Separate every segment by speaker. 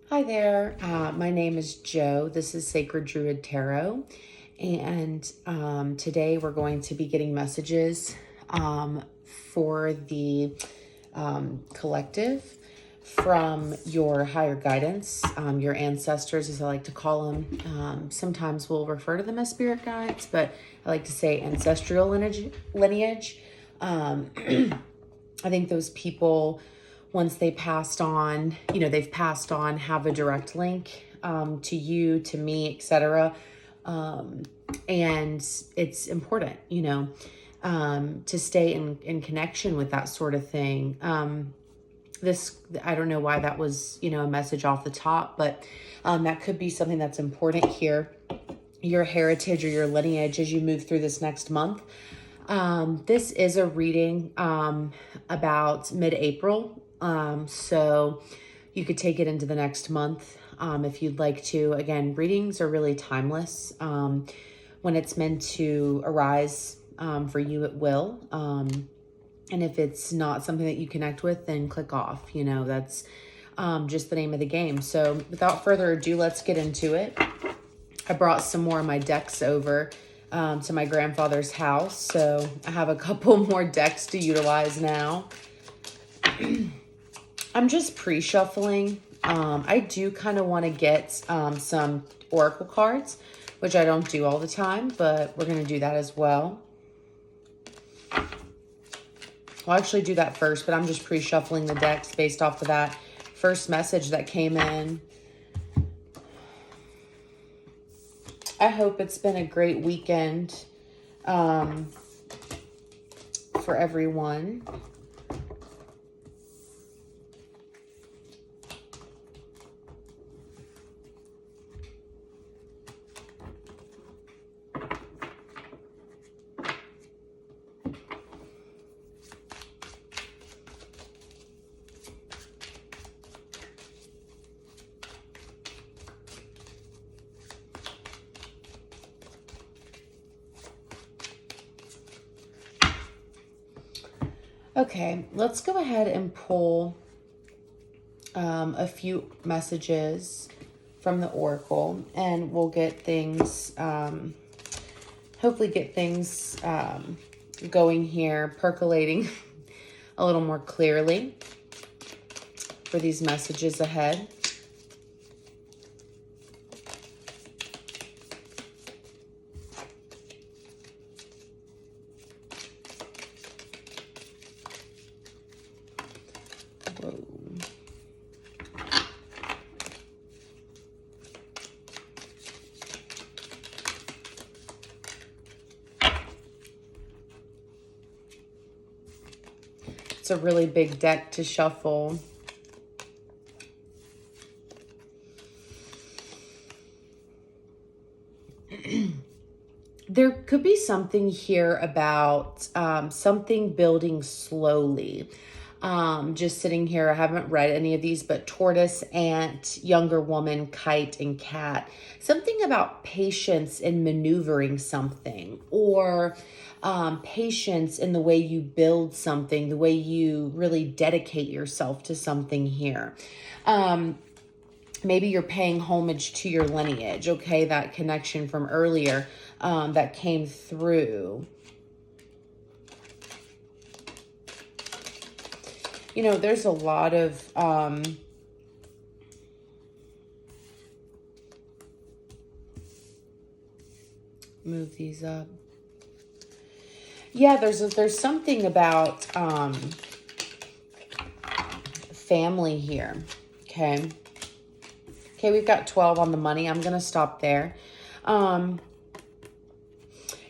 Speaker 1: Hi there. My name is Joe. This is Sacred Druid Tarot. And today we're going to be getting messages for the collective from your higher guidance, your ancestors, as I like to call them. Sometimes we'll refer to them as spirit guides, but I like to say ancestral lineage. I think those people, once they passed on, they've passed on, have a direct link to you, to me, etc. And it's important, to stay in connection with that sort of thing. I don't know why that was, a message off the top, but that could be something that's important here. Your heritage or your lineage as you move through this next month. This is a reading about mid-April, so you could take it into the next month if you'd like to. Again, readings are really timeless. When it's meant to arise for you, it will. And if it's not something that you connect with, then click off. That's just the name of the game. So without further ado, let's get into it. I brought some more of my decks over to my grandfather's house, so I have a couple more decks to utilize now. I'm just pre-shuffling. I do kind of want to get some oracle cards, which I don't do all the time, but we're going to do that as well. I'll actually do that first, but I'm just pre-shuffling the decks based off of that first message that came in. I hope it's been a great weekend for everyone. Okay, let's go ahead and pull a few messages from the oracle, and we'll get things, hopefully get things going here, percolating a little more clearly for these messages ahead. It's a really big deck to shuffle. There could be something here about something building slowly. Just sitting here, I haven't read any of these, but tortoise, ant, younger woman, kite, and cat. Something about patience in maneuvering something, or patience in the way you build something, the way you really dedicate yourself to something here. Maybe you're paying homage to your lineage, okay? That connection from earlier that came through. There's a lot of move these up. Yeah, there's something about family here. Okay, we've got 12 on the money. I'm gonna stop there.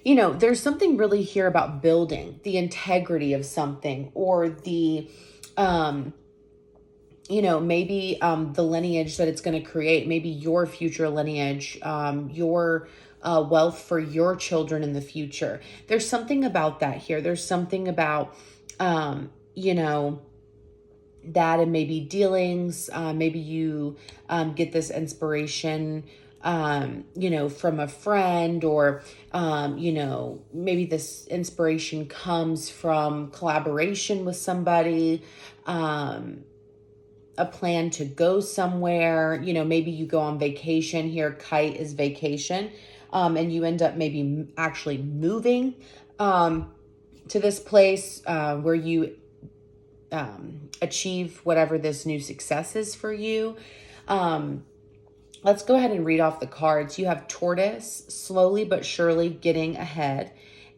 Speaker 1: There's something really here about building the integrity of something, or the maybe the lineage that it's going to create, maybe your future lineage, your wealth for your children in the future. There's something about that here. There's something about, that, and maybe dealings. Maybe you get this inspiration, from a friend, or, maybe this inspiration comes from collaboration with somebody. a plan to go somewhere. Maybe you go on vacation here. Kite is vacation. And you end up maybe actually moving to this place where you achieve whatever this new success is for you. Let's go ahead and read off the cards. You have Tortoise, slowly but surely getting ahead.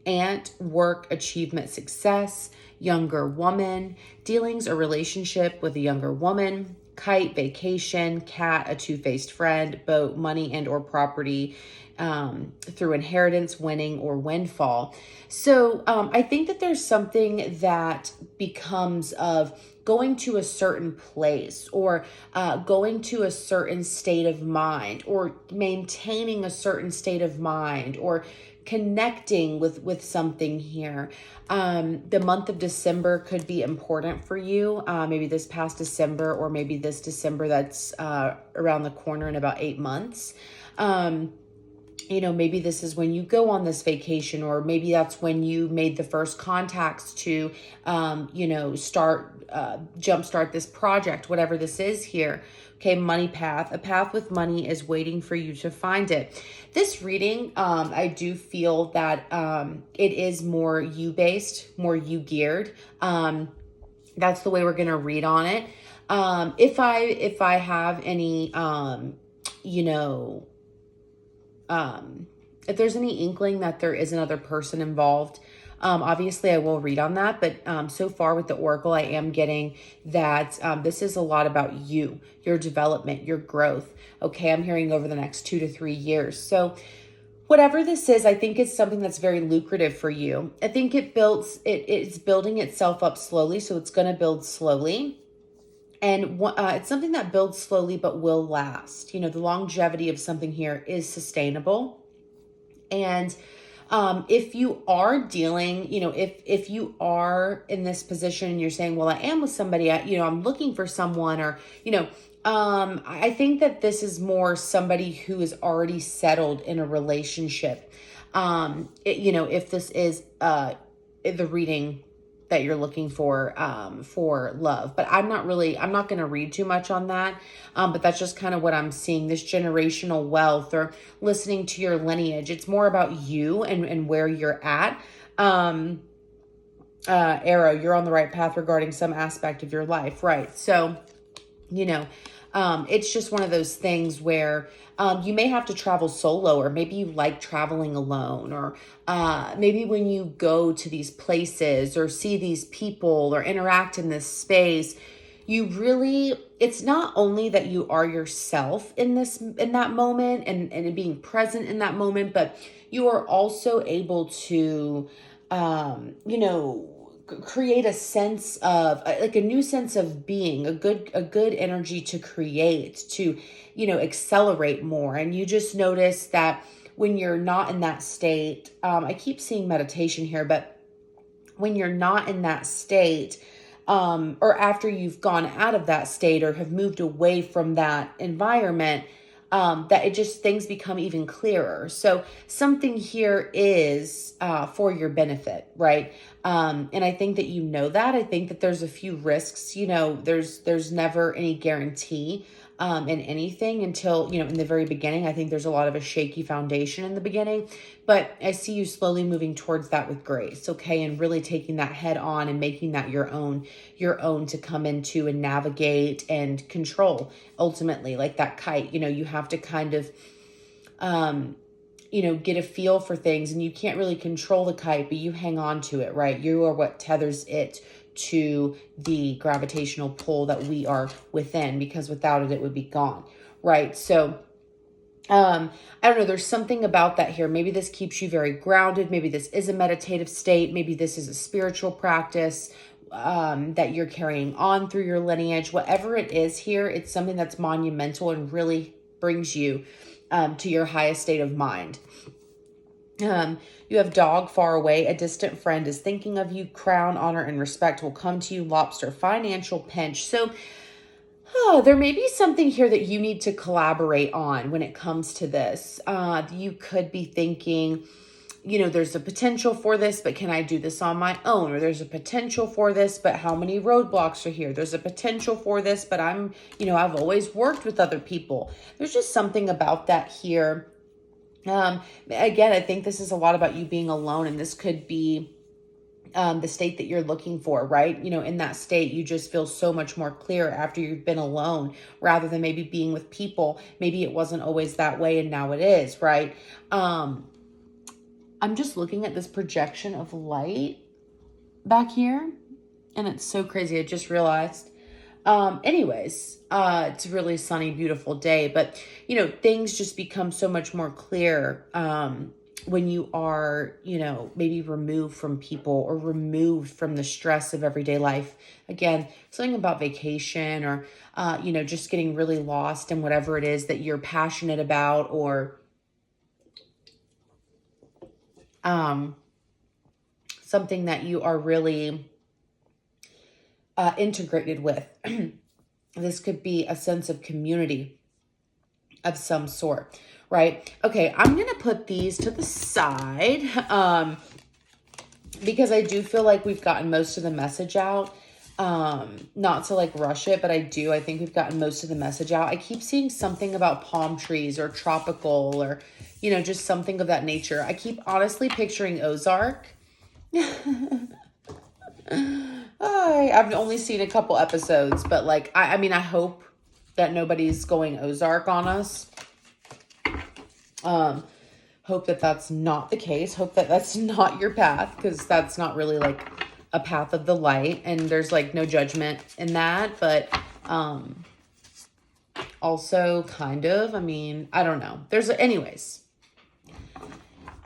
Speaker 1: Ant, work, achievement, success. Younger woman, dealings or relationship with a younger woman. Kite, vacation. Cat, a two-faced friend. Boat, money and or property through inheritance, winning, or windfall. So I think that there's something that becomes of going to a certain place, or going to a certain state of mind, or maintaining a certain state of mind, or connecting with something here. The month of December could be important for you. Maybe this past December, or maybe this December that's around the corner in about 8 months. Maybe this is when you go on this vacation, or maybe that's when you made the first contacts to, jumpstart this project, whatever this is here. Okay, money path. A path with money is waiting for you to find it. This reading, I do feel that it is more you-based, more you-geared. That's the way we're going to read on it. If I have any, if there's any inkling that there is another person involved, obviously I will read on that. But so far with the Oracle, I am getting that this is a lot about you, your development, your growth. Okay, I'm hearing over the next 2 to 3 years. So whatever this is, I think it's something that's very lucrative for you. I think it's building itself up slowly. So it's going to build slowly. And it's something that builds slowly but will last. The longevity of something here is sustainable. And if you are dealing, if you are in this position and you're saying, well, I am with somebody, I'm looking for someone, or, I think that this is more somebody who is already settled in a relationship. If this is the reading that you're looking for love. But I'm not going to read too much on that. But that's just kind of what I'm seeing, this generational wealth, or listening to your lineage. It's more about you and where you're at. Arrow, you're on the right path regarding some aspect of your life. Right. So, it's just one of those things where you may have to travel solo, or maybe you like traveling alone, or maybe when you go to these places or see these people or interact in this space, it's not only that you are yourself in that moment and being present in that moment, but you are also able to, create a sense of like a new sense of being, a good energy to create, to, accelerate more. And you just notice that when you're not in that state, I keep seeing meditation here, but when you're not in that state, or after you've gone out of that state or have moved away from that environment, that things become even clearer. So something here is for your benefit, right? And I think that that. I think that there's a few risks. There's never any guarantee in anything until, in the very beginning. I think there's a lot of a shaky foundation in the beginning, but I see you slowly moving towards that with grace, okay? And really taking that head on and making that your own to come into and navigate and control ultimately, like that kite. You have to kind of, get a feel for things, and you can't really control the kite, but you hang on to it, right? You are what tethers it to the gravitational pull that we are within, because without it, it would be gone, right? So, I don't know, there's something about that here. Maybe this keeps you very grounded. Maybe this is a meditative state. Maybe this is a spiritual practice that you're carrying on through your lineage. Whatever it is here, it's something that's monumental and really brings you to your highest state of mind. You have dog, far away. A distant friend is thinking of you. Crown, honor, and respect will come to you. Lobster, financial pinch. So there may be something here that you need to collaborate on when it comes to this. You could be thinking, there's a potential for this, but can I do this on my own? Or there's a potential for this, but how many roadblocks are here? There's a potential for this, but I've always worked with other people. There's just something about that here. Again, I think this is a lot about you being alone, and this could be the state that you're looking for, right? In that state, you just feel so much more clear after you've been alone rather than maybe being with people. Maybe it wasn't always that way and now it is, right? I'm just looking at this projection of light back here, and it's so crazy. I just realized. Anyways, it's a really sunny, beautiful day, but things just become so much more clear, when you are, maybe removed from people or removed from the stress of everyday life. Again, something about vacation or, just getting really lost in whatever it is that you're passionate about, or, something that you are really, integrated with. This could be a sense of community of some sort, right? Okay, I'm going to put these to the side, because I do feel like we've gotten most of the message out. Not to like rush it, but I think we've gotten most of the message out. I keep seeing something about palm trees or tropical or, just something of that nature. I keep honestly picturing Ozark. I've only seen a couple episodes, but like, I hope that nobody's going Ozark on us. Hope that that's not the case. Hope that that's not your path, because that's not really like a path of the light, and there's like no judgment in that, but also kind of, I don't know. Anyways,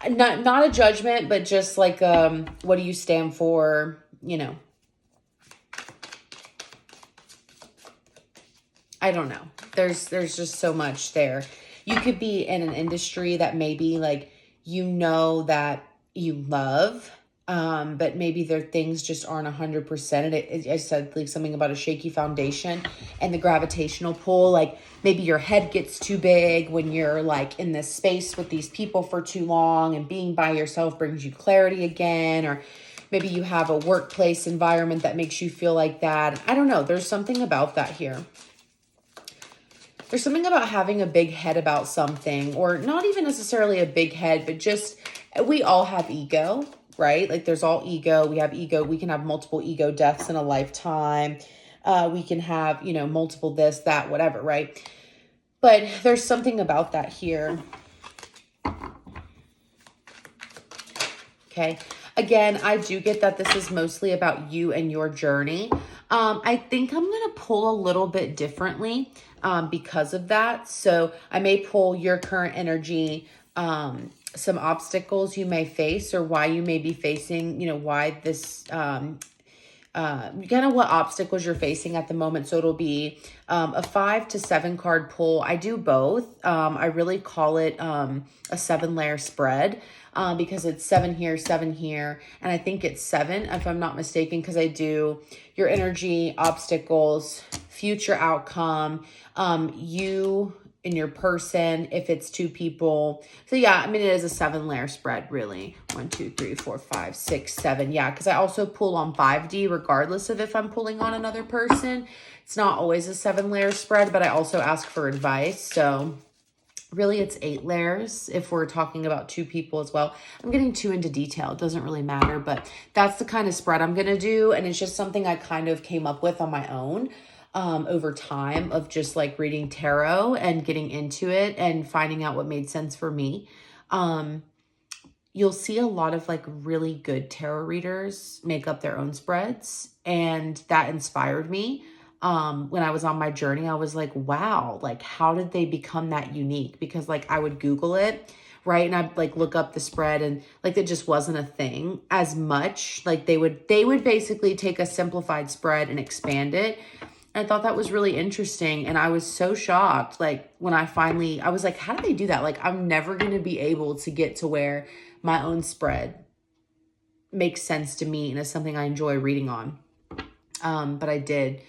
Speaker 1: not a judgment, but just like, what do you stand for? I don't know. There's just so much there. You could be in an industry that maybe like, that you love, but maybe their things just aren't 100%. I said like something about a shaky foundation and the gravitational pull. Like maybe your head gets too big when you're like in this space with these people for too long, and being by yourself brings you clarity again. Or maybe you have a workplace environment that makes you feel like that. I don't know. There's something about that here. There's something about having a big head about something, or not even necessarily a big head, but just, we all have ego, right? Like there's all ego. We have ego. We can have multiple ego deaths in a lifetime. We can have, multiple this, that, whatever, right? But there's something about that here. Okay. Again, I do get that this is mostly about you and your journey. I think I'm going to pull a little bit differently because of that. So I may pull your current energy, some obstacles you may face, or why you may be facing, why this, kind of what obstacles you're facing at the moment. So it'll be a 5 to 7 card pull. I do both. I really call it a 7-layer spread. Because it's 7 here, 7 here. And I think it's 7, if I'm not mistaken, because I do your energy, obstacles, future outcome, you and your person, if it's 2 people. So yeah, it is a 7-layer spread, really. 1, 2, 3, 4, 5, 6, 7. Yeah, because I also pull on 5D regardless of if I'm pulling on another person. It's not always a 7-layer spread, but I also ask for advice. So really, it's 8 layers if we're talking about 2 people as well. I'm getting too into detail. It doesn't really matter, but that's the kind of spread I'm going to do. And it's just something I kind of came up with on my own over time of just like reading tarot and getting into it and finding out what made sense for me. You'll see a lot of like really good tarot readers make up their own spreads. And that inspired me. When I was on my journey, I was like, wow, like how did they become that unique? Because like I would Google it, right? And I'd like look up the spread, and like it just wasn't a thing as much. Like they would basically take a simplified spread and expand it. And I thought that was really interesting. And I was so shocked. Like when I was like, how do they do that? Like I'm never going to be able to get to where my own spread makes sense to me and is something I enjoy reading on. But I did.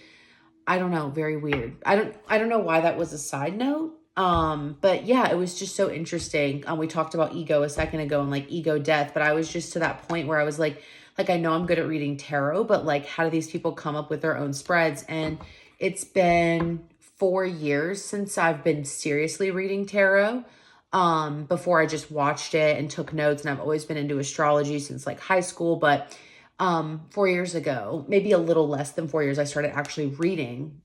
Speaker 1: I don't know, very weird. I don't know why that was a side note. But yeah, it was just so interesting. We talked about ego a second ago and like ego death, but I was just to that point where I was like, I know I'm good at reading tarot, but like, how do these people come up with their own spreads? And it's been 4 years since I've been seriously reading tarot. Before I just watched it and took notes, and I've always been into astrology since like high school, but 4 years ago, maybe a little less than 4 years, I started actually reading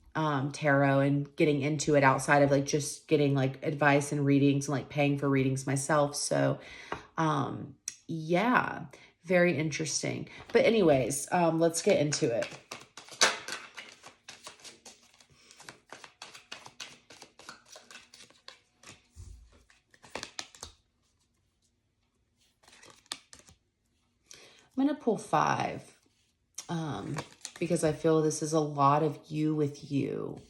Speaker 1: tarot and getting into it outside of like just getting like advice and readings and like paying for readings myself. So yeah, very interesting. But anyways, let's get into it. I'm going to pull 5 because I feel this is a lot of you with you.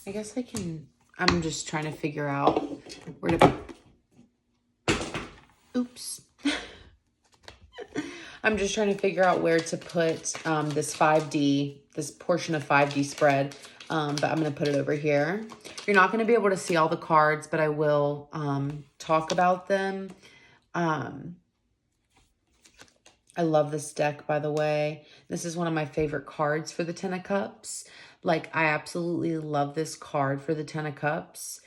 Speaker 1: I guess I'm just trying to figure out where to, oops. I'm just trying to figure out where to put this portion of 5D spread, but I'm going to put it over here. You're not going to be able to see all the cards, but I will talk about them. I love this deck, by the way. This is one of my favorite cards for the 10 of Cups. Like, I absolutely love this card for the 10 of Cups.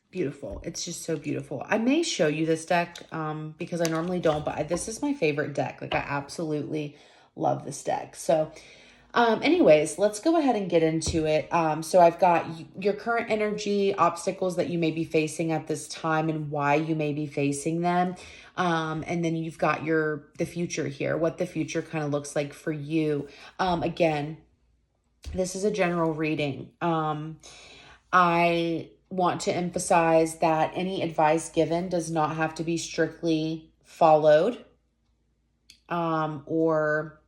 Speaker 1: Beautiful. It's just so beautiful. I may show you this deck because I normally don't, but this is my favorite deck. Like, I absolutely love this deck. So anyways, let's go ahead and get into it. So I've got your current energy, obstacles that you may be facing at this time and why you may be facing them. And then you've got the future here, what the future kind of looks like for you. Again, this is a general reading. I want to emphasize that any advice given does not have to be strictly followed, or,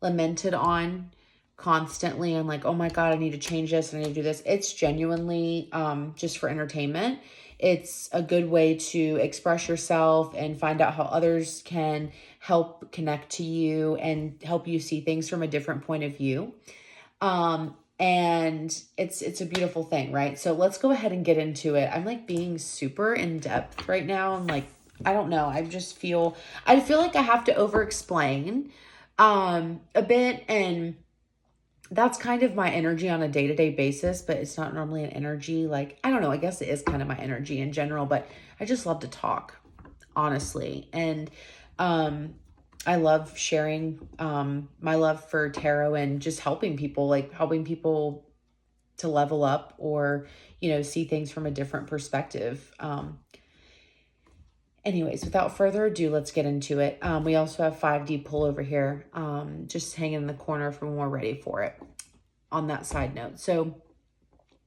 Speaker 1: lamented on constantly and like, oh my God, I need to change this and I need to do this. It's genuinely just for entertainment. It's a good way to express yourself and find out how others can help connect to you and help you see things from a different point of view. And it's a beautiful thing, right? So let's go ahead and get into it. I'm like being super in depth right now. I'm like, I don't know. I feel like I have to over explain a bit, and that's kind of my energy on a day-to-day basis, but it's not normally an energy. Like, I don't know, I guess it is kind of my energy in general, but I just love to talk, honestly. And I love sharing my love for tarot and just helping people to level up or, see things from a different perspective. Anyways, without further ado, let's get into it. We also have 5D pull over here, just hanging in the corner for when we're ready for it on that side note. So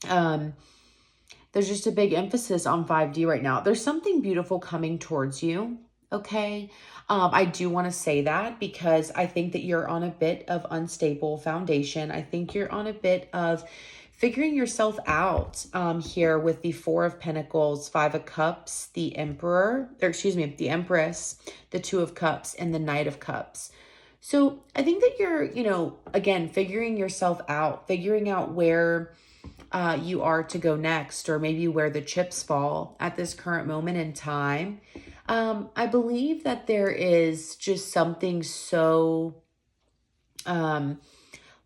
Speaker 1: there's just a big emphasis on 5D right now. There's something beautiful coming towards you, okay? I do want to say that because I think that you're on a bit of unstable foundation. I think you're on a bit of figuring yourself out here with the 4 of Pentacles, 5 of Cups, the Emperor, the Empress, the 2 of Cups, and the Knight of Cups. So I think that you're, again, figuring yourself out, figuring out where you are to go next, or maybe where the chips fall at this current moment in time. I believe that there is just something so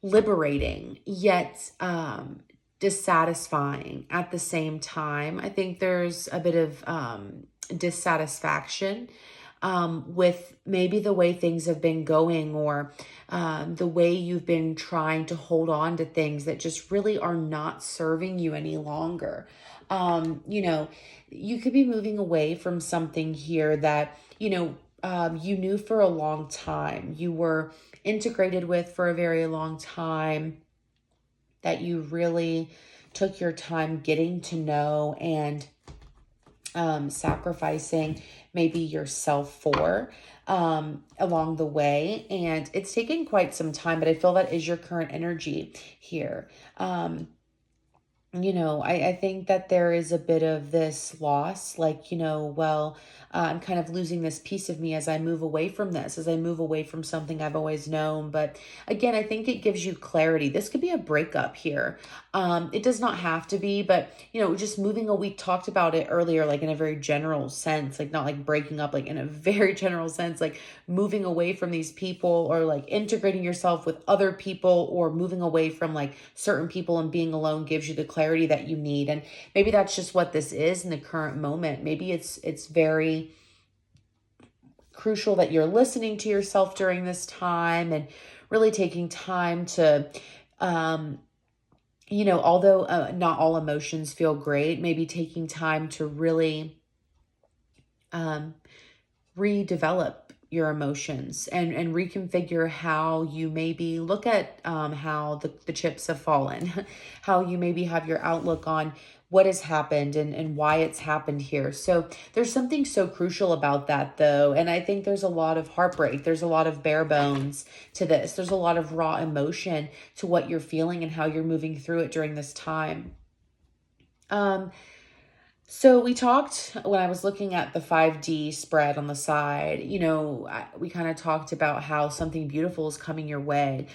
Speaker 1: liberating yet dissatisfying at the same time. I think there's a bit of dissatisfaction with maybe the way things have been going, or the way you've been trying to hold on to things that just really are not serving you any longer. You could be moving away from something here that, you knew for a long time, you were integrated with for a very long time. that you really took your time getting to know and sacrificing maybe yourself for along the way. And it's taken quite some time, but I feel that is your current energy here. I think that there is a bit of this loss, like, I'm kind of losing this piece of me as I move away from this, as I move away from something I've always known. But again, I think it gives you clarity. This could be a breakup here. It does not have to be, but, just moving we talked about it earlier, like in a very general sense, like not like breaking up, like in a very general sense, like moving away from these people or like integrating yourself with other people or moving away from like certain people and being alone gives you the clarity that you need. And maybe that's just what this is in the current moment. Maybe it's very crucial that you're listening to yourself during this time and really taking time to although not all emotions feel great, maybe taking time to really redevelop your emotions and reconfigure how you maybe look at how the chips have fallen, how you maybe have your outlook on what has happened and why it's happened here. So there's something so crucial about that though. And I think there's a lot of heartbreak. There's a lot of bare bones to this. There's a lot of raw emotion to what you're feeling and how you're moving through it during this time. So we talked when I was looking at the 5D spread on the side, we kind of talked about how something beautiful is coming your way.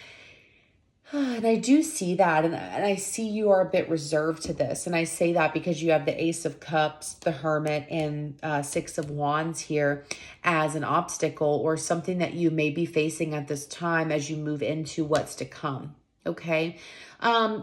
Speaker 1: And I do see that. And I see you are a bit reserved to this. And I say that because you have the Ace of Cups, the Hermit, and Six of Wands here as an obstacle or something that you may be facing at this time as you move into what's to come. Okay.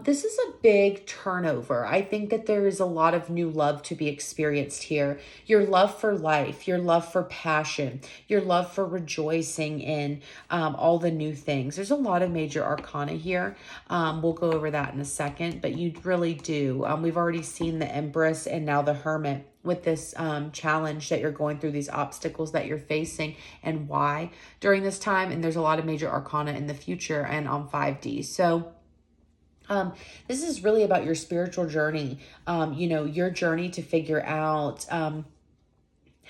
Speaker 1: This is a big turnover. I think that there is a lot of new love to be experienced here. Your love for life, your love for passion, your love for rejoicing in all the new things. There's a lot of major arcana here. We'll go over that in a second, but you really do. We've already seen the Empress and now the Hermit with this challenge that you're going through, these obstacles that you're facing and why during this time. And there's a lot of major arcana in the future and on 5D. So this is really about your spiritual journey, your journey to figure out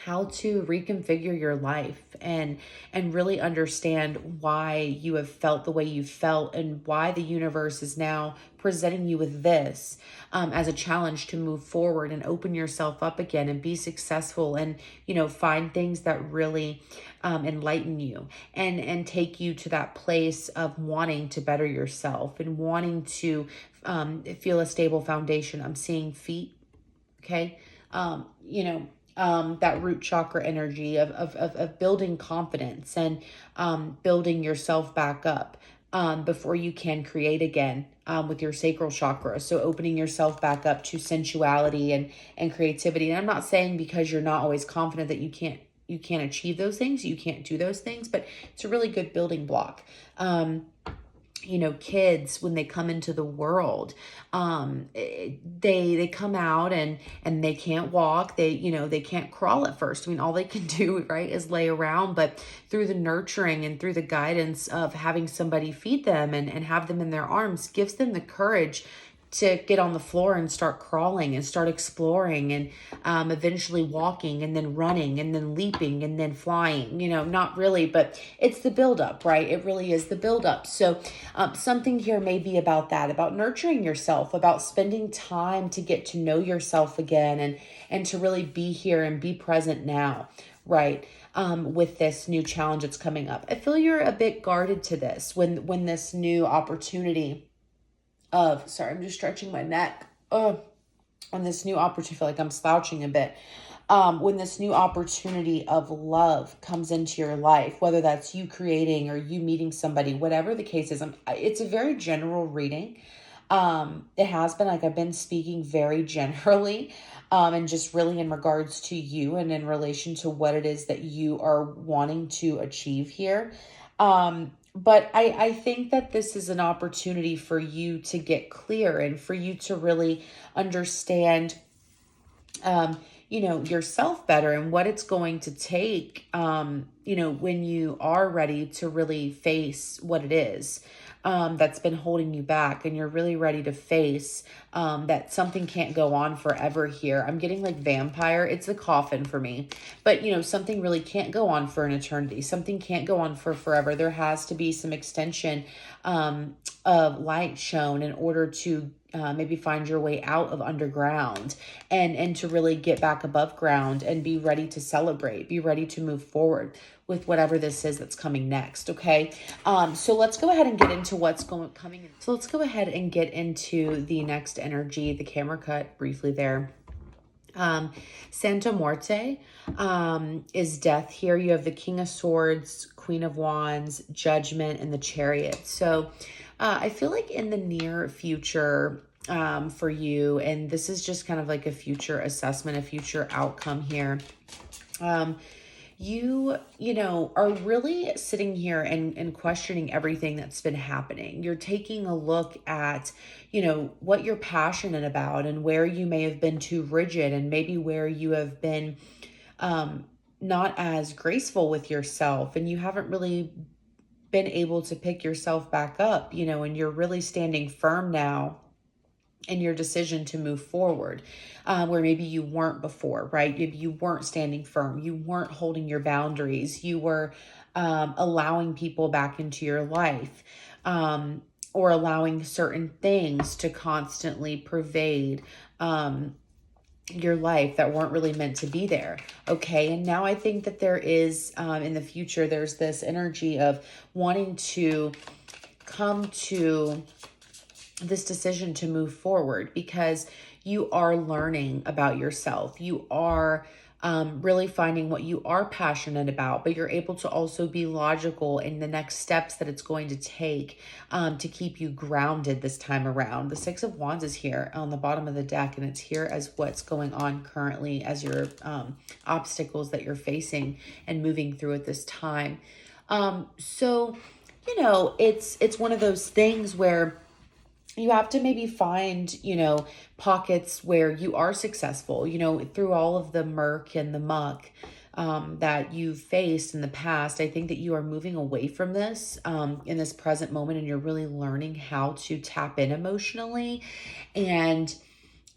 Speaker 1: how to reconfigure your life and really understand why you have felt the way you felt and why the universe is now presenting you with this as a challenge to move forward and open yourself up again and be successful and, find things that really enlighten you and take you to that place of wanting to better yourself and wanting to feel a stable foundation. I'm seeing feet. Okay. That root chakra energy of building confidence and building yourself back up before you can create again with your sacral chakra. So opening yourself back up to sensuality and creativity. And I'm not saying because you're not always confident that you can't achieve those things, you can't do those things, but it's a really good building block. Kids, when they come into the world, they come out and they can't walk. They can't crawl at first. I mean, all they can do, right, is lay around, but through the nurturing and through the guidance of having somebody feed them and have them in their arms gives them the courage to get on the floor and start crawling and start exploring and eventually walking and then running and then leaping and then flying, not really, but it's the buildup, right? It really is the buildup. So something here may be about that, about nurturing yourself, about spending time to get to know yourself again and to really be here and be present now, right? With this new challenge that's coming up. I feel you're a bit guarded to this when this new opportunity I'm just stretching my neck. On this new opportunity, I feel like I'm slouching a bit. When this new opportunity of love comes into your life, whether that's you creating or you meeting somebody, whatever the case is, it's a very general reading. It has been like I've been speaking very generally, and just really in regards to you and in relation to what it is that you are wanting to achieve here. But I think that this is an opportunity for you to get clear and for you to really understand, yourself better and what it's going to take, when you are ready to really face what it is. that's been holding you back, and you're really ready to face that something can't go on forever here. I'm getting like vampire. It's the coffin for me. But, something really can't go on for an eternity. Something can't go on for forever. There has to be some extension of light shown in order to maybe find your way out of underground and to really get back above ground and be ready to celebrate, be ready to move forward with whatever this is that's coming next. Okay. So let's go ahead and get into coming in. So let's go ahead and get into the next energy. The camera cut briefly there. Santa Muerte is death here. You have the King of Swords, Queen of Wands, Judgment, and the Chariot. So I feel like in the near future for you, and this is just kind of like a future assessment, a future outcome here. You are really sitting here and questioning everything that's been happening. You're taking a look at, what you're passionate about and where you may have been too rigid and maybe where you have been not as graceful with yourself, and you haven't really been able to pick yourself back up, and you're really standing firm now in your decision to move forward, where maybe you weren't before, right? You weren't standing firm. You weren't holding your boundaries. You were allowing people back into your life, or allowing certain things to constantly pervade your life that weren't really meant to be there. Okay. And now I think that there is, in the future, there's this energy of wanting to come to this decision to move forward because you are learning about yourself. You are really finding what you are passionate about, but you're able to also be logical in the next steps that it's going to take to keep you grounded this time around. The Six of Wands is here on the bottom of the deck, and it's here as what's going on currently as your obstacles that you're facing and moving through at this time. So, it's one of those things where you have to maybe find, pockets where you are successful, through all of the murk and the muck that you've faced in the past. I think that you are moving away from this in this present moment, and you're really learning how to tap in emotionally and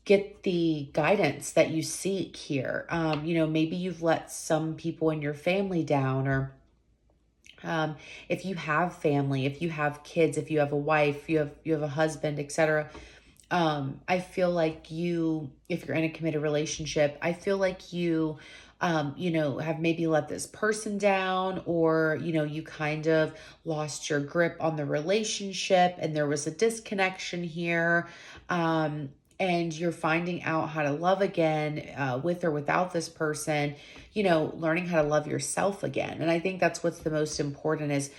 Speaker 1: get the guidance that you seek here. Maybe you've let some people in your family down, or if you have family, if you have kids, if you have a wife, you have a husband, etc. I feel like if you're in a committed relationship, I feel like you have maybe let this person down, or, you kind of lost your grip on the relationship and there was a disconnection here. And you're finding out how to love again with or without this person, learning how to love yourself again. And I think that's what's the most important is,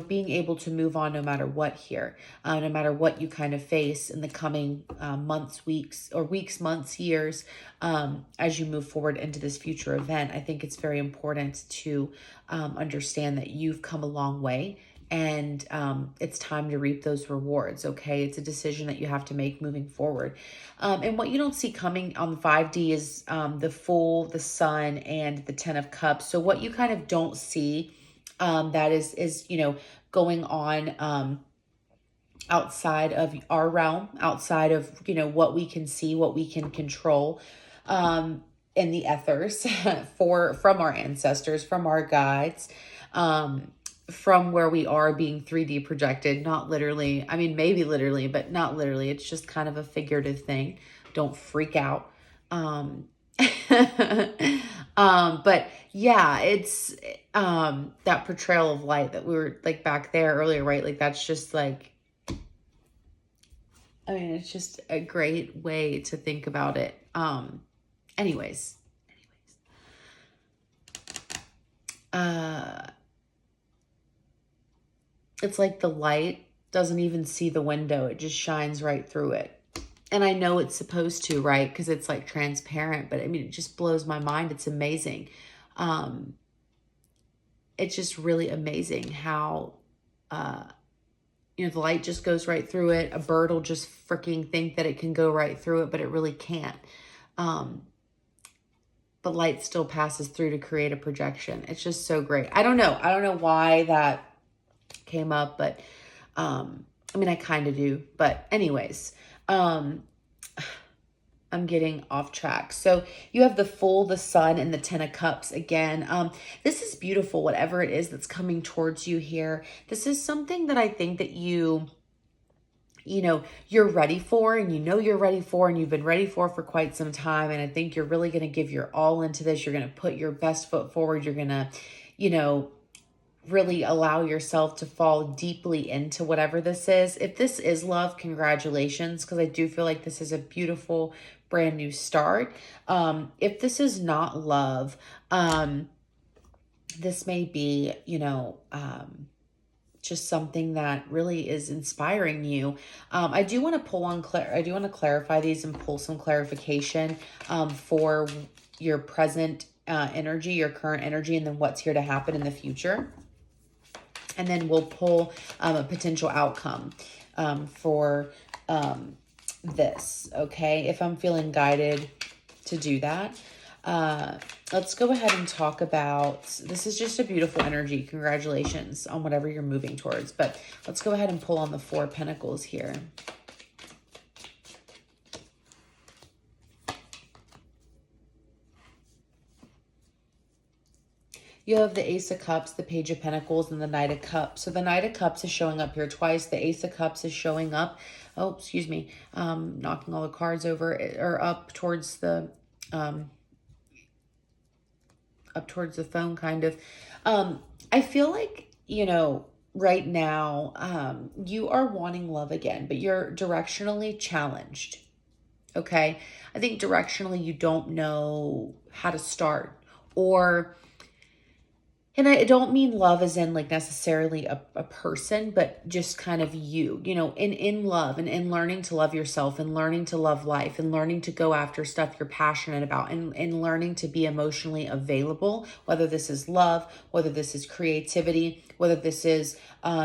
Speaker 1: being able to move on no matter what here, no matter what you kind of face in the coming weeks, months, years, as you move forward into this future event. I think it's very important to understand that you've come a long way. And it's time to reap those rewards, okay? It's a decision that you have to make moving forward. And what you don't see coming on the 5D is the Fool, the Sun, and the Ten of Cups. So what you kind of don't see that is going on outside of our realm, outside of, what we can see, what we can control, in the ethers from our ancestors, from our guides, from where we are being 3D projected, not literally. I mean, maybe literally, but not literally. It's just kind of a figurative thing. Don't freak out. But yeah, it's that portrayal of light that we were like back there earlier, right? Like that's just like, it's just a great way to think about it. Anyways. It's like the light doesn't even see the window. It just shines right through it. And I know it's supposed to, right? Because it's like transparent, but it just blows my mind. It's amazing. It's just really amazing how, the light just goes right through it. A bird will just freaking think that it can go right through it, but it really can't. But light still passes through to create a projection. It's just so great. I don't know why that came up, but I mean, I kind of do, but anyways, I'm getting off track. So you have the Fool, the Sun, and the Ten of Cups again. This is beautiful, whatever it is that's coming towards you here. This is something that I think that you're ready for, and you're ready for, and you've been ready for quite some time. And I think you're really going to give your all into this. You're going to put your best foot forward. You're going to, really allow yourself to fall deeply into whatever this is. If this is love, congratulations, because I do feel like this is a beautiful brand new start. If this is not love, this may be, just something that really is inspiring you. I do want to clarify these and pull some clarification for your present energy, your current energy, and then what's here to happen in the future. And then we'll pull a potential outcome for this, okay? If I'm feeling guided to do that. Let's go ahead and talk about, this is just a beautiful energy. Congratulations on whatever you're moving towards. But let's go ahead and pull on the Four of Pentacles here. You have the Ace of Cups, the Page of Pentacles, and the Knight of Cups. So the Knight of Cups is showing up here twice. The Ace of Cups is showing up. Oh, excuse me. Knocking all the cards over or up towards the phone, kind of. I feel like, right now, you are wanting love again, but you're directionally challenged. Okay. I think directionally you don't know how to start, and I don't mean love as in like necessarily a person, but just kind of in love and in learning to love yourself and learning to love life and learning to go after stuff you're passionate about and learning to be emotionally available, whether this is love, whether this is creativity, whether this is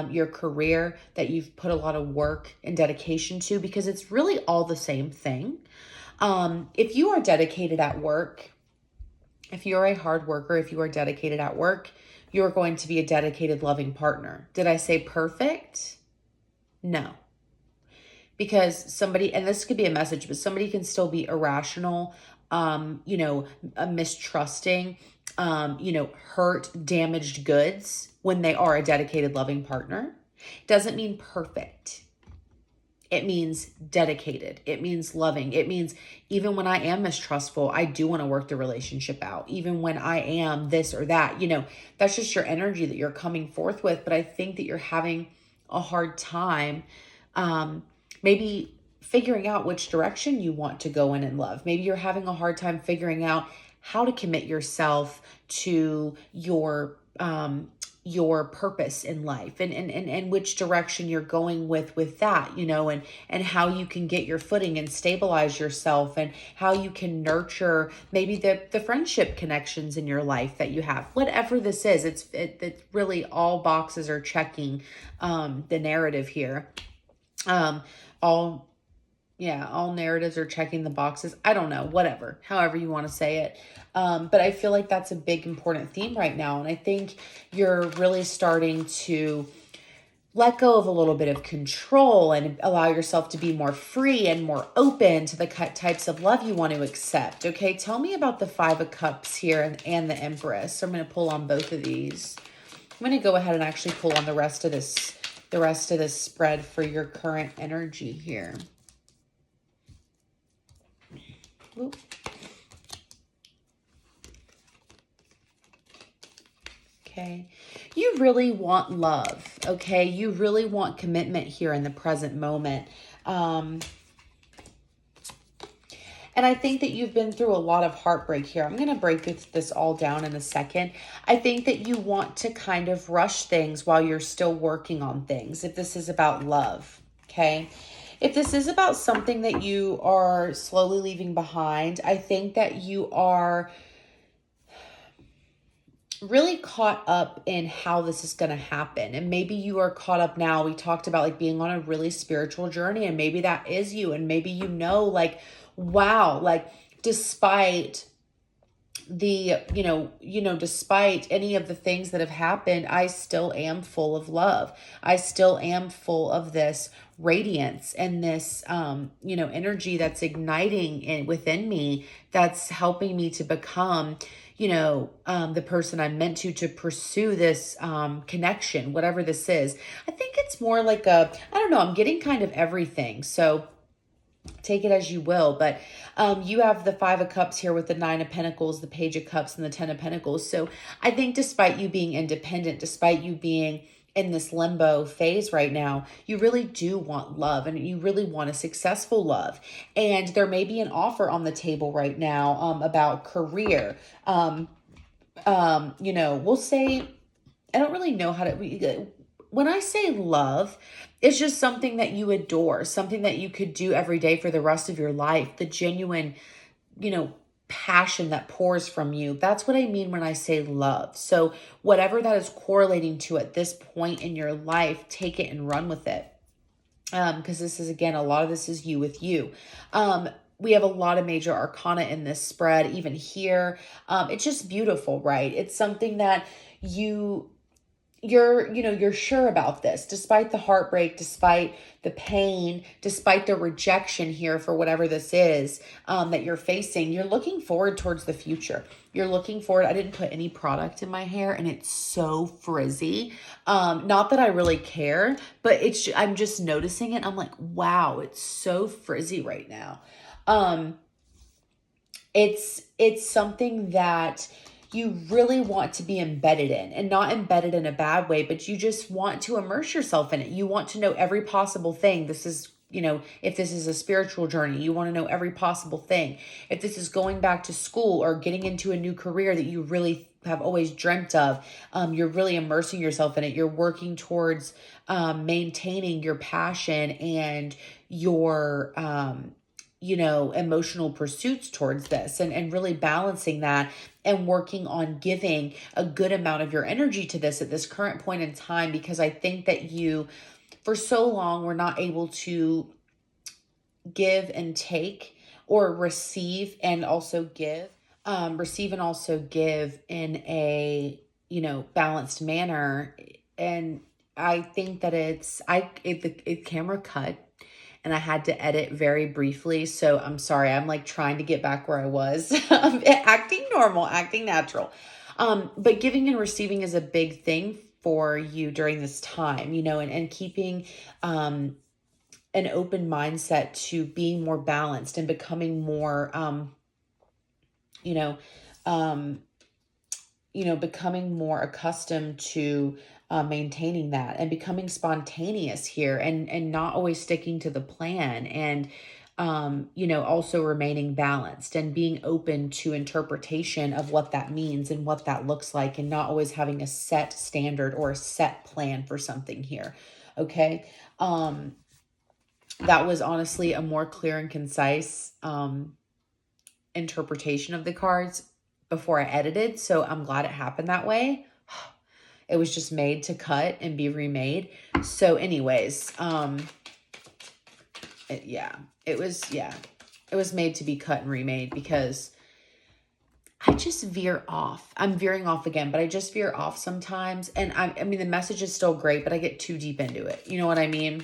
Speaker 1: your career that you've put a lot of work and dedication to, because it's really all the same thing. If you are dedicated at work, if you're a hard worker, if you are dedicated at work, you're going to be a dedicated, loving partner. Did I say perfect? No. Because somebody, and this could be a message, but somebody can still be irrational, mistrusting, hurt, damaged goods when they are a dedicated, loving partner. Doesn't mean perfect. It means dedicated. It means loving. It means even when I am mistrustful, I do want to work the relationship out. Even when I am this or that, that's just your energy that you're coming forth with. But I think that you're having a hard time maybe figuring out which direction you want to go in love. Maybe you're having a hard time figuring out how to commit yourself to your purpose in life and which direction you're going with that, and how you can get your footing and stabilize yourself, and how you can nurture maybe the friendship connections in your life that you have. Whatever this is, it's really all boxes are checking the narrative here. All narratives are checking the boxes. I don't know, whatever, however you want to say it. But I feel like that's a big, important theme right now. And I think you're really starting to let go of a little bit of control and allow yourself to be more free and more open to the types of love you want to accept. Okay, tell me about the Five of Cups here and the Empress. So I'm going to pull on both of these. I'm going to go ahead and actually pull on the rest of this spread for your current energy here. Ooh. Okay. You really want love, okay? You really want commitment here in the present moment. And I think that you've been through a lot of heartbreak here. I'm going to break this all down in a second. I think that you want to kind of rush things while you're still working on things, if this is about love, okay? If this is about something that you are slowly leaving behind, I think that you are really caught up in how this is going to happen. And maybe you are caught up now. We talked about like being on a really spiritual journey, and maybe that is you. And maybe like, wow, like despite despite any of the things that have happened, I still am full of love. I still am full of this radiance and this, energy that's igniting within me, that's helping me to become, the person I'm meant to pursue this connection, whatever this is. I think it's more like I don't know, I'm getting kind of everything. So take it as you will, but you have the Five of Cups here with the Nine of Pentacles, the Page of Cups, and the Ten of Pentacles. So I think despite you being independent, despite you being in this limbo phase right now, you really do want love, and you really want a successful love. And there may be an offer on the table right now about career. We'll say, I don't really know how to, when I say love, it's just something that you adore, something that you could do every day for the rest of your life, the genuine, passion that pours from you. That's what I mean when I say love. So whatever that is correlating to at this point in your life, take it and run with it. Because this is, again, a lot of this is you with you. We have a lot of major arcana in this spread, even here. It's just beautiful, right? It's something that you're sure about this, despite the heartbreak, despite the pain, despite the rejection here for whatever this is that you're facing. You're looking forward towards the future. You're looking forward. I didn't put any product in my hair and it's so frizzy. Not that I really care, but I'm just noticing it. I'm like, wow, it's so frizzy right now. It's something that you really want to be embedded in, and not embedded in a bad way, but you just want to immerse yourself in it. You want to know every possible thing. This is, if this is a spiritual journey, you want to know every possible thing. If this is going back to school or getting into a new career that you really have always dreamt of, you're really immersing yourself in it. You're working towards maintaining your passion and your emotional pursuits towards this, and really balancing that and working on giving a good amount of your energy to this at this current point in time, because I think that you, for so long, were not able to give and take, or receive and also give, in a, balanced manner. And I think that the camera cut and I had to edit very briefly. So I'm sorry. I'm like trying to get back where I was, acting normal, acting natural. But giving and receiving is a big thing for you during this time, and keeping, an open mindset to being more balanced and becoming more, you know, um, becoming more accustomed to maintaining that, and becoming spontaneous here, and not always sticking to the plan, and also remaining balanced and being open to interpretation of what that means and what that looks like, and not always having a set standard or a set plan for something here. Okay. That was honestly a more clear and concise interpretation of the cards before I edited. So I'm glad it happened that way. It was just made to cut and be remade. So anyways, it was made to be cut and remade, because I just veer off. I'm veering off again, but I just veer off sometimes. And I mean, the message is still great, but I get too deep into it. You know what I mean?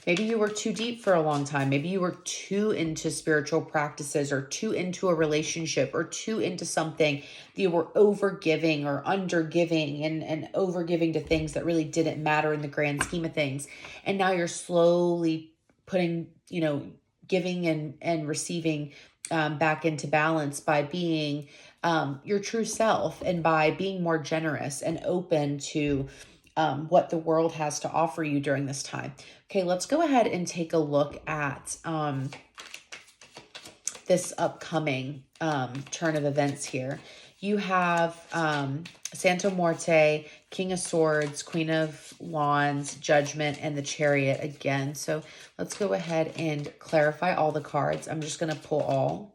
Speaker 1: Maybe you were too deep for a long time. Maybe you were too into spiritual practices, or too into a relationship, or too into something. You were over giving or under giving, and over giving to things that really didn't matter in the grand scheme of things. And now you're slowly putting, giving and receiving back into balance by being your true self, and by being more generous and open to what the world has to offer you during this time. Okay, let's go ahead and take a look at this upcoming turn of events here. You have Santo Muerte, King of Swords, Queen of Wands, Judgment, and the Chariot again. So let's go ahead and clarify all the cards. I'm just going to pull all.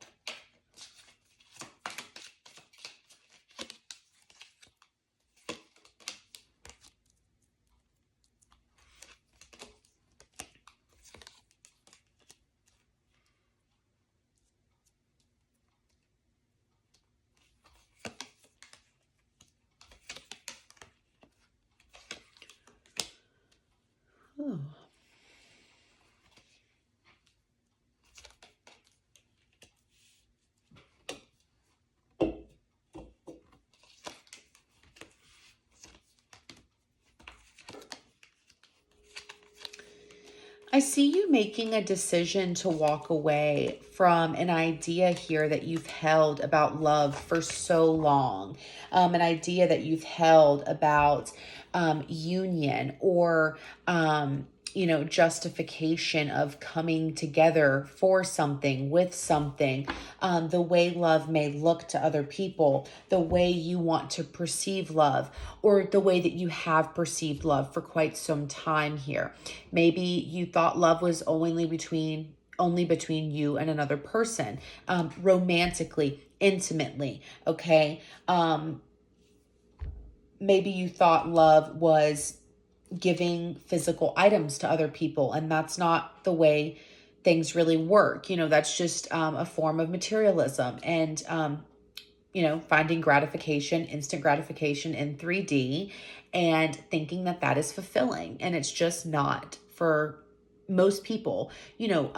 Speaker 1: Oh. I see you making a decision to walk away from an idea here that you've held about love for so long. An idea that you've held about union or, justification of coming together for something, with something, the way love may look to other people, the way you want to perceive love, or the way that you have perceived love for quite some time here. Maybe you thought love was only between you and another person, romantically, intimately. Okay. Maybe you thought love was giving physical items to other people, and that's not the way things really work. That's just a form of materialism and, finding gratification, instant gratification in 3D and thinking that that is fulfilling. And it's just not for most people. I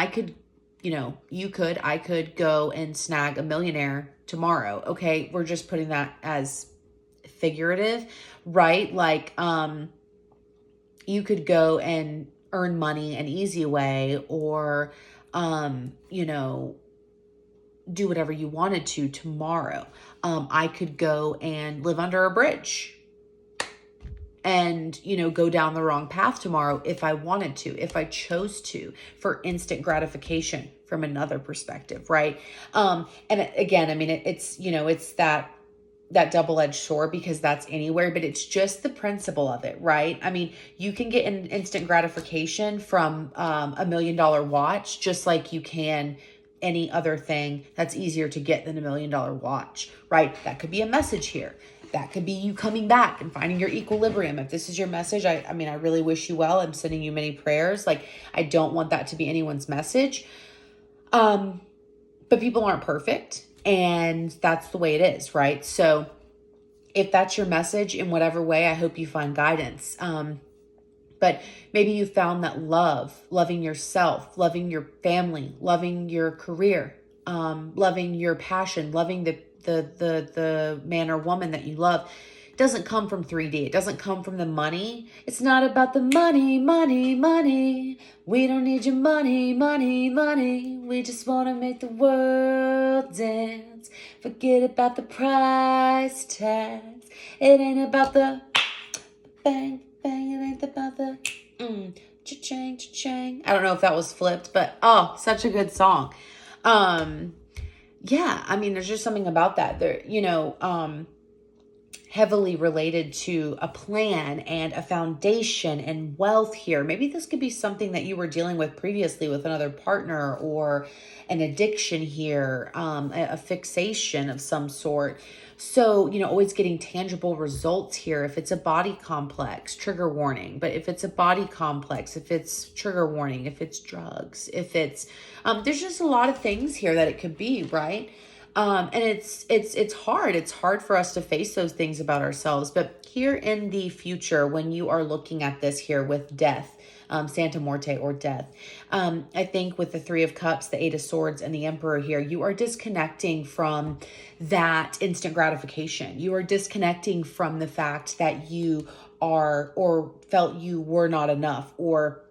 Speaker 1: could, I could go and snag a millionaire tomorrow. Okay. We're just putting that as figurative, right? Like, you could go and earn money an easy way, or, do whatever you wanted to tomorrow. I could go and live under a bridge and, go down the wrong path tomorrow if I wanted to, if I chose to, for instant gratification from another perspective, right? And again, I mean, it's that double-edged sword, because that's anywhere, but it's just the principle of it, right? I mean, you can get an instant gratification from $1 million watch, just like you can any other thing that's easier to get than $1 million watch, right? That could be a message here. That could be you coming back and finding your equilibrium. If this is your message, I really wish you well. I'm sending you many prayers. Like, I don't want that to be anyone's message. But people aren't perfect, and that's the way it is, right? So if that's your message in whatever way, I hope you find guidance. But maybe you found that loving yourself, loving your family, loving your career, loving your passion, loving the man or woman that you love, doesn't come from 3D. It doesn't come from the money. It's not about the money, money, money. We don't need your money, money, money. We just want to make the world dance. Forget about the price tags. It ain't about the bang, bang. It ain't about the cha-chang, cha-chang. I don't know if that was flipped, but such a good song. Yeah, I mean, there's just something about that. There, heavily related to a plan and a foundation and wealth here. Maybe this could be something that you were dealing with previously with another partner, or an addiction here, a fixation of some sort. So, always getting tangible results here. If it's a body complex, trigger warning. But if it's a body complex, if it's trigger warning, if it's drugs, if it's, there's just a lot of things here that it could be, right? And it's hard. It's hard for us to face those things about ourselves. But here in the future, when you are looking at this here with death, Santa Morte, or death, I think with the Three of Cups, the Eight of Swords, and the Emperor here, you are disconnecting from that instant gratification. You are disconnecting from the fact that you are, or felt you were not enough, or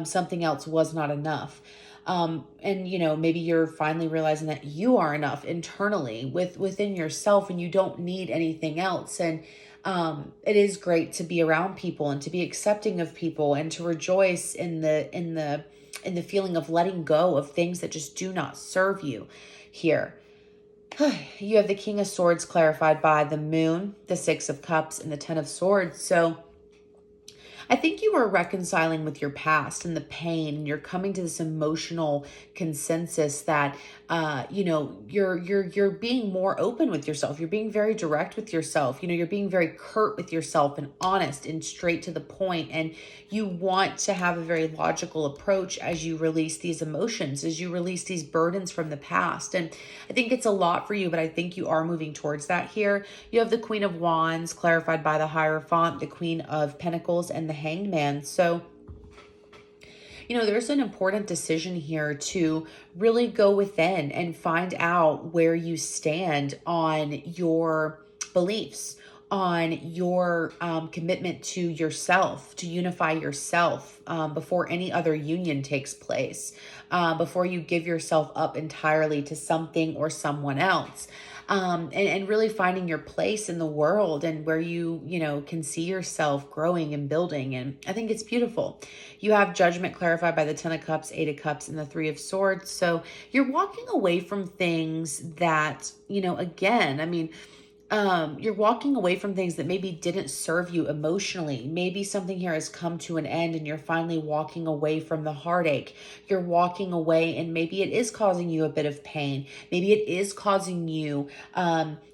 Speaker 1: something else was not enough. And maybe you're finally realizing that you are enough internally within yourself, and you don't need anything else. And it is great to be around people and to be accepting of people and to rejoice in the feeling of letting go of things that just do not serve you here. You have the King of Swords clarified by the Moon, the Six of Cups, and the Ten of Swords. So I think you are reconciling with your past and the pain, and you're coming to this emotional consensus that, you're being more open with yourself. You're being very direct with yourself. You're being very curt with yourself and honest and straight to the point. And you want to have a very logical approach as you release these emotions, as you release these burdens from the past. And I think it's a lot for you, but I think you are moving towards that here. You have the Queen of Wands clarified by the Hierophant, the Queen of Pentacles, and the Hanged Man. So, there's an important decision here to really go within and find out where you stand on your beliefs, on your commitment to yourself, to unify yourself before any other union takes place, before you give yourself up entirely to something or someone else. And really finding your place in the world and where you can see yourself growing and building. And I think it's beautiful. You have Judgment clarified by the Ten of Cups, Eight of Cups, and the Three of Swords. So you're walking away from things that, again, you're walking away from things that maybe didn't serve you emotionally. Maybe something here has come to an end and you're finally walking away from the heartache. You're walking away and maybe it is causing you a bit of pain. Maybe it is causing you,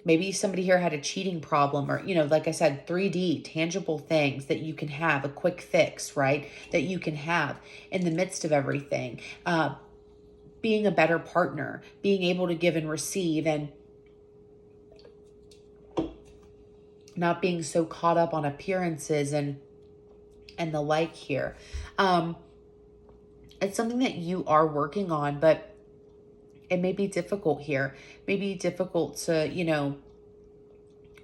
Speaker 1: maybe somebody here had a cheating problem or, like I said, 3D, tangible things that you can have, a quick fix, right? That you can have in the midst of everything. Being a better partner, being able to give and receive, and not being so caught up on appearances and the like here. It's something that you are working on, but it may be difficult here. Maybe difficult to,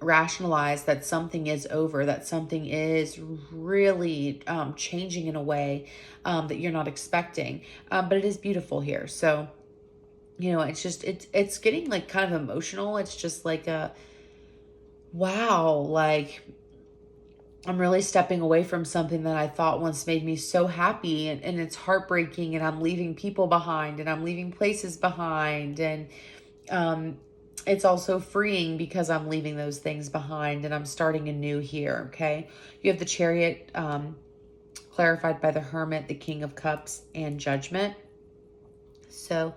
Speaker 1: rationalize that something is over, that something is really changing in a way that you're not expecting. But it is beautiful here. So, it's getting like kind of emotional. It's just like wow, like I'm really stepping away from something that I thought once made me so happy, and it's heartbreaking, and I'm leaving people behind and I'm leaving places behind. And it's also freeing because I'm leaving those things behind and I'm starting anew here. Okay. You have the Chariot clarified by the Hermit, the King of Cups, and Judgment. So,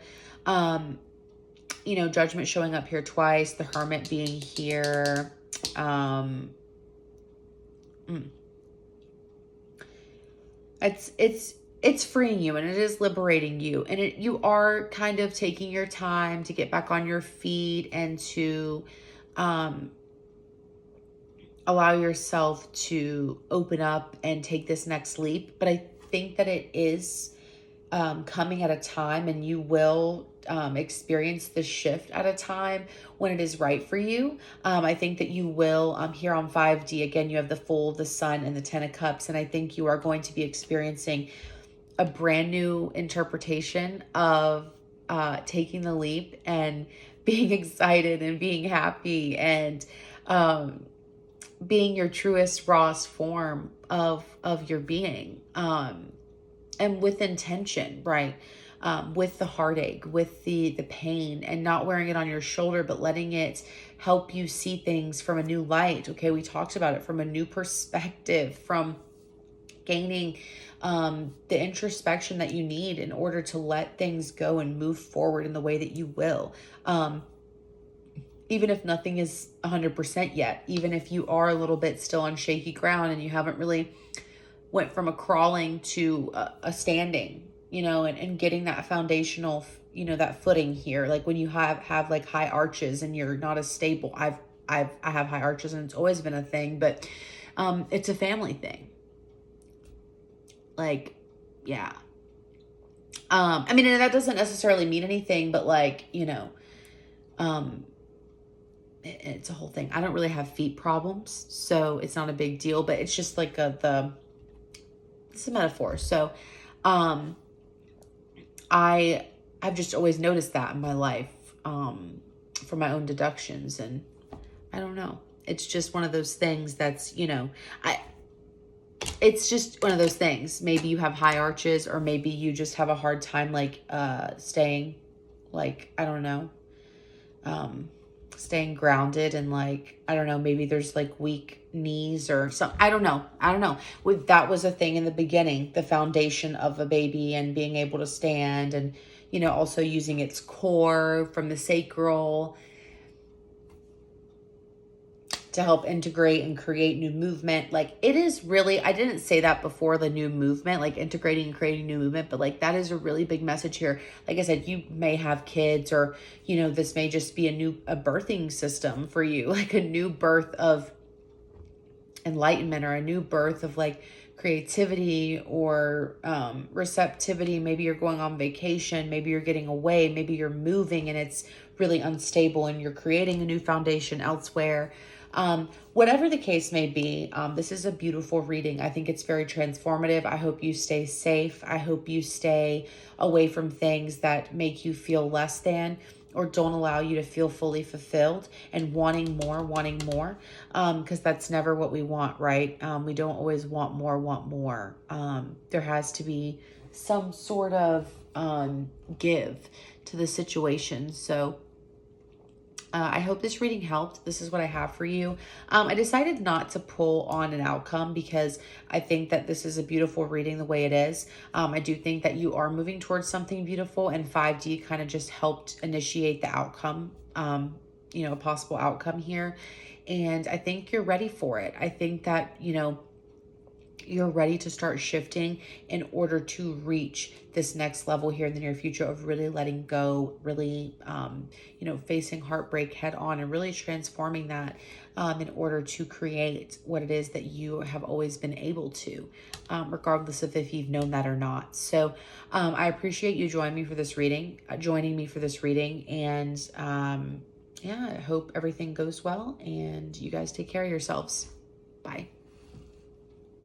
Speaker 1: Judgment showing up here twice, the Hermit being here. It's freeing you, and it is liberating you, and you are kind of taking your time to get back on your feet and to allow yourself to open up and take this next leap. But I think that it is coming at a time, and you will experience the shift at a time when it is right for you. I think that you will, here on 5D, again, you have the Fool, the Sun, and the Ten of Cups. And I think you are going to be experiencing a brand new interpretation of taking the leap and being excited and being happy and being your truest, rawest form of your being. And with intention, right? With the heartache, with the pain, and not wearing it on your shoulder, but letting it help you see things from a new light. Okay, we talked about it from a new perspective, from gaining the introspection that you need in order to let things go and move forward in the way that you will. Even if nothing is 100% yet, even if you are a little bit still on shaky ground and you haven't really went from a crawling to a standing, and getting that foundational, that footing here. Like when you have like high arches and you're not as stable. I have high arches and it's always been a thing, but it's a family thing. Like, yeah. And that doesn't necessarily mean anything, but like, it's a whole thing. I don't really have feet problems, so it's not a big deal, but it's just like it's a metaphor. So, I've just always noticed that in my life, from my own deductions, and I don't know. It's just one of those things that's, it's just one of those things. Maybe you have high arches, or maybe you just have a hard time, like, staying, like, I don't know. staying grounded and like, I don't know, maybe there's like weak knees or something. I don't know. That was a thing in the beginning, the foundation of a baby and being able to stand and, you know, also using its core from the sacral to help integrate and create new movement. Like it is really, I didn't say that before, the new movement, like integrating and creating new movement, but like that is a really big message here. Like I said, you may have kids or, you know, this may just be a birthing system for you, like a new birth of enlightenment or a new birth of like creativity or receptivity. Maybe you're going on vacation, maybe you're getting away, maybe you're moving and it's really unstable and you're creating a new foundation elsewhere. Whatever the case may be, this is a beautiful reading. I think it's very transformative. I hope you stay safe. I hope you stay away from things that make you feel less than or don't allow you to feel fully fulfilled and wanting more, because that's never what we want, right? We don't always want more. There has to be some sort of give to the situation. So I hope this reading helped. This is what I have for you. I decided not to pull on an outcome because I think that this is a beautiful reading the way it is. I do think that you are moving towards something beautiful, and 5D kind of just helped initiate the outcome, you know, a possible outcome here. And I think you're ready for it. I think that, you know, you're ready to start shifting in order to reach this next level here in the near future of really letting go, really, you know, facing heartbreak head on and really transforming that in order to create what it is that you have always been able to, regardless of if you've known that or not. So I appreciate you joining me for this reading, and yeah, I hope everything goes well and you guys take care of yourselves. Bye.